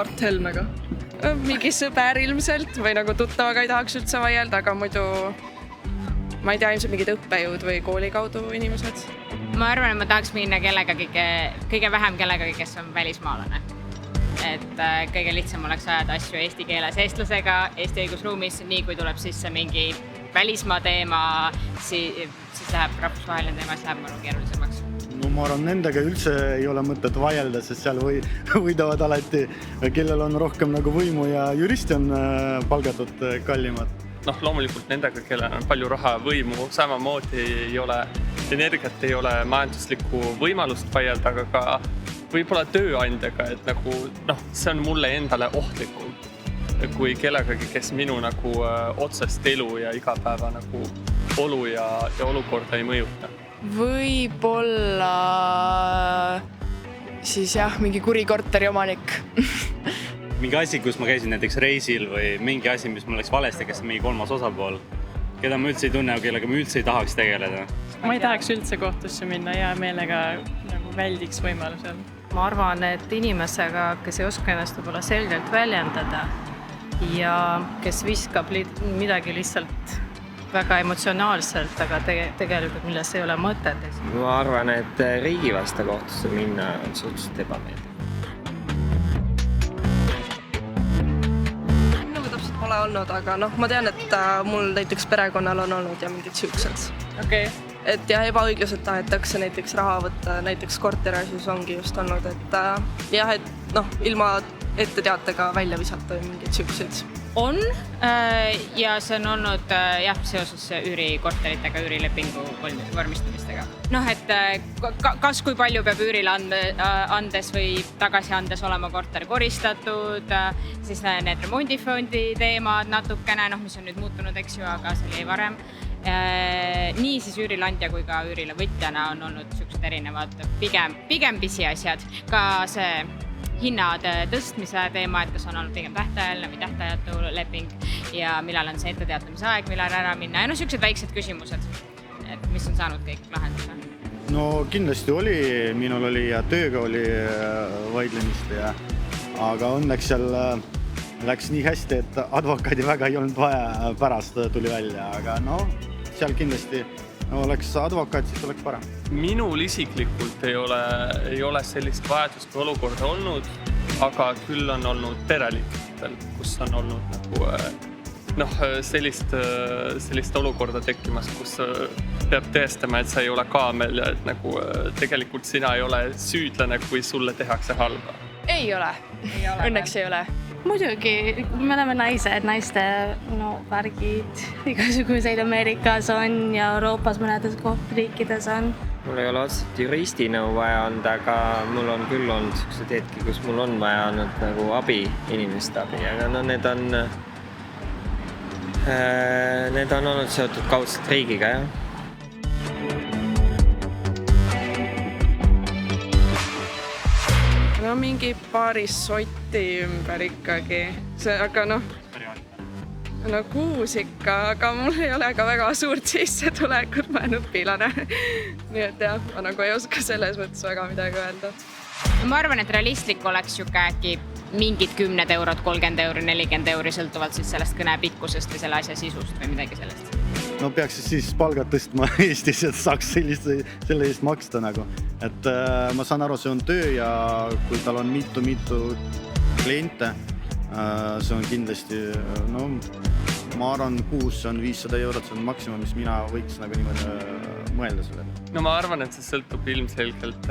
Mart Helmega. Mingi sõber ilmselt või nagu tuttavaga ei tahaks üldse vaielda, aga muidu ma ei tea, ilmselt mingid õppejõud või kooli kaudu inimesed. Ma arvan, et ma tahaks minna kellegagi, kõige vähem kellegagi, kes on välismaalane. Et kõige lihtsam oleks ajada asju eesti keeles eestlasega, Eesti õigusruumis, nii kui tuleb sisse mingi välismaa teema, siis läheb rahvusvaheline teema, siis läheb mõnu keerulisemaks. No ma arvan, nendega üldse ei ole mõtet vaielda, sest seal võidavad alati, kellel on rohkem nagu võimu ja juristi on palgatud kallimad. Loomulikult nendega, kellel on palju raha võimu, samamoodi ei ole energiat, ei ole majanduslikku võimalust vaielda, aga ka võib-olla tööandjaga, et nagu, see on mulle endale ohtlikum kui kellegagi, kes minu nagu otsest elu ja igapäeva nagu olu ja olukorda ei mõjuta. Võib-olla siis mingi kuri korteri omanik. Mingi asi, kus ma käisin näiteks reisil või mingi asi, mis mul läks valesti, kes on mingi kolmas osapool, keda ma üldse ei tunne, kellega ma üldse ei tahaks tegeleda. Ma ei tahaks üldse kohtusse minna ja meelega nagu väldiks võimalusel. Ma arvan, et inimesega, kes ei oska ennast võib-olla selgelt väljendada ja kes viskab midagi lihtsalt väga emotsionaalselt, aga tegelikult milles ei ole mõtet. Ma arvan, et riigi vastu kohtusse minna on suhteliselt ebameeldiv. Pole olnud, aga ma tean, et mul näiteks perekonnal on olnud ja mingid süüksed. Okay. Et ebaõiglaselt tahetakse näiteks raha võtta, näiteks korteriasjus ongi just olnud, et ilma etteteatega välja visata või mingid süüksed. On ja see on olnud seoses üürikorteritega, üürilepingu vormistamistega. Et kas kui palju peab üürile andes või tagasi andes olema korter koristatud, siis need remondifondi teemad natukene, mis on nüüd muutunud, eks ju, aga see oli varem. Nii siis üürilandja kui ka üürilevõtjana on olnud sellised erinevad pigem pisiasjad. Ka see hinnad tõstmise teema, et kas on olnud pigem tähtajaline või tähtajatu leping ja millal on see etteteatamise aeg, millal ära minna. Ja sellised väiksed küsimused, et mis on saanud kõik lahenduse. No kindlasti oli, minul oli ja tööga oli vaidlemist, aga õnneks seal läks nii hästi, et advokaadi väga ei olnud vaja, pärast tuli välja, aga seal kindlasti oleks advokaat, siis oleks parem. Minul isiklikult ei ole sellist vajadust või olukorda olnud, aga küll on olnud pereliikmetel, kus on olnud nagu sellist olukorda tekkimas, kus peab tõestama, et sa ei ole kaamel ja et nagu tegelikult sina ei ole süüdlane, kui sulle tehakse halba. Ei ole. Õnneks ei ole. Muidugi, me oleme naised, naiste värgid igasuguseid Ameerikas on ja Euroopas mõnedes riikides on. Mul ei ole otseselt juristi nõu vaja olnud, aga mul on küll olnud sellised hetki, kus mul on vaja olnud nagu abi, inimeste abi, aga need on olnud seotud kaudselt riigiga, jah. Mingi paaris sotti ümber ikkagi. Aga kuus ikka, aga mul ei ole ka väga suurt sissetulekut, ma olen õpilane. Nii et ma nagu ei oska selles mõttes väga midagi öelda. Ma arvan, et realistlik oleks äkki mingid 10 eurot, 30 euri, 40 euri sõltuvalt siis sellest kõne pikkusest või selle asja sisust või midagi sellest. Peaks siis palgad tõstma Eestis, et saaks selle eest maksta nagu. Et ma saan aru, see on töö ja kui tal on mitu kliente, see on kindlasti, ma arvan, kuus on 500 eurot, see on maksimum, mis mina võiks nagu niimoodi mõelda selle. Ma arvan, et see sõltub ilmselgelt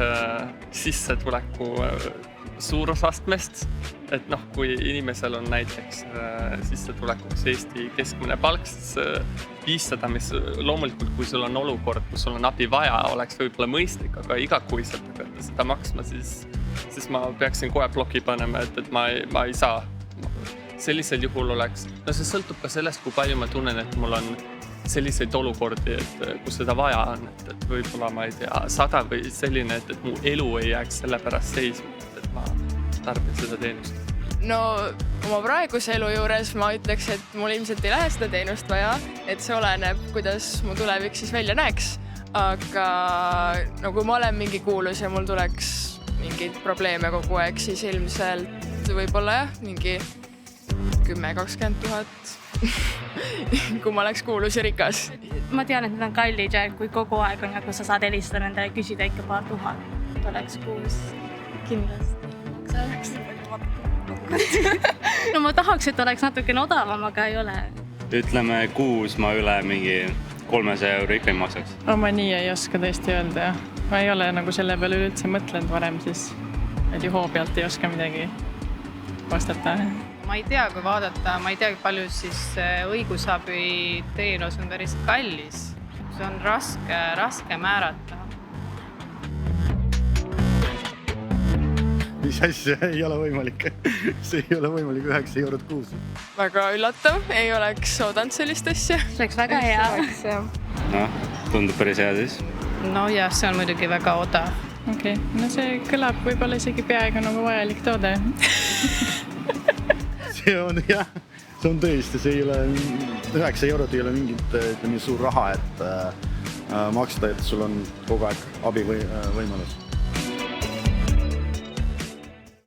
sissetuleku suurusastmest, et kui inimesel on näiteks sissetulekuks Eesti keskmine palk, siis 500, mis loomulikult, kui sul on olukord, kus sul on abi vaja, oleks võib-olla mõistlik, aga igakuiselt hakata seda maksma, siis ma peaksin kohe bloki panema, et ma ei saa. Sellisel juhul oleks, see sõltub ka sellest, kui palju ma tunnen, et mul on selliseid olukordi, kus seda vaja on, et võib-olla ma ei tea 100 või selline, et mu elu ei jääks selle pärast seisma, et ma tarbin seda teenust. Oma praeguse elu juures ma ütleks, et mul ilmselt ei lähe seda teenust vaja, et see oleneb, kuidas mu tulevik siis välja näeks. Aga kui ma olen mingi kuulus ja mul tuleks mingeid probleeme kogu aeg, siis ilmselt võib-olla jah, mingi 10-20 000 kui ma oleks kuulus ja rikas. Ma tean, et need on kallid ja kui kogu aeg on, kui sa saad helistada nendele ja küsida ikka paar tuhat, oleks kuus kindlasti. No ma tahaks, et oleks natukene odavam, aga ei ole. Ütleme kuus ma üle mingi 300 € ikka ei maksaks. Ma nii ei oska tõesti öelda. Ma ei ole nagu selle peale üldse mõtlenud varem, siis hoo pealt ei oska midagi vastata. Ma ei tea, kui vaadata, ma ei tea, palju siis õigusabi teenus on päris kallis. See on raske määrata. Mis asja ei ole võimalik. See ei ole võimalik 9 € kuus. Väga üllatav, ei oleks oodanud sellist asja. See oleks väga hea. Noh, tundub päris hea siis. No jah, see on muidugi väga odav. Okei, no see kõlab võib-olla isegi peaaegu nagu vajalik toode. See on jah, see on tõesti, see ei ole, 9 € ei ole mingit suur raha, et maksta, et sul on kogu aeg abi võimalus.